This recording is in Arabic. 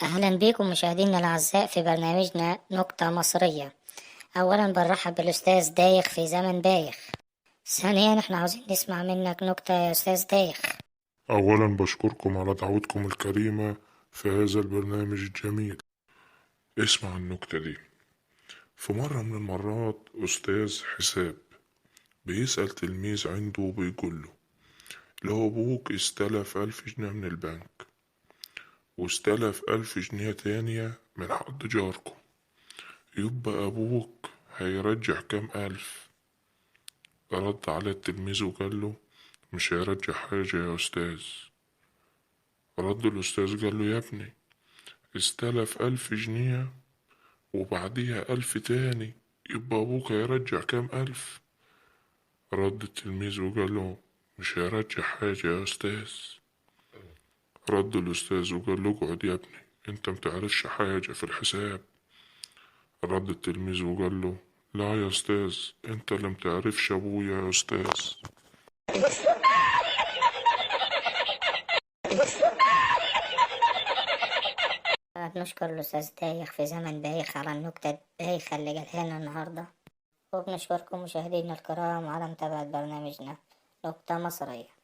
أهلا بكم مشاهدينا الأعزاء في برنامجنا نكتة مصرية. أولا برحب بالأستاذ دايخ في زمن بايخ. ثانيا احنا عاوزين نسمع منك نكتة يا أستاذ دايخ. أولا بشكركم على دعوتكم الكريمة في هذا البرنامج الجميل. اسمع النكتة دي. في مرة من المرات أستاذ حساب بيسأل تلميذ عنده وبيقوله: لو أبوك استلف 1000 جنيه من البنك واستلف 1000 جنيه تانية من حد جاركم، يبقى أبوك هيرجع كام ألف؟ رد على التلميذ وقال له: مش هيرجع حاجة يا أستاذ. رد الأستاذ قال له: يا ابني، استلف 1000 جنيه وبعديها 1000 تاني، يبقى أبوك هيرجع كام ألف؟ رد التلميذ وقال له: مش هيرجع حاجة يا أستاذ. رد الأستاذ وقال له: اقعد يا ابني، انت متعرفش حاجة في الحساب. رد التلميذ وقال له: لا يا أستاذ، انت اللي متعرفش أبويا يا أستاذ. نشكر الأستاذ دايخ في زمن بايخ على النكتة البايخة اللي قالها لنا النهاردة، وبنشكركم مشاهدينا الكرام على متابعة برنامجنا نكتة مصرية.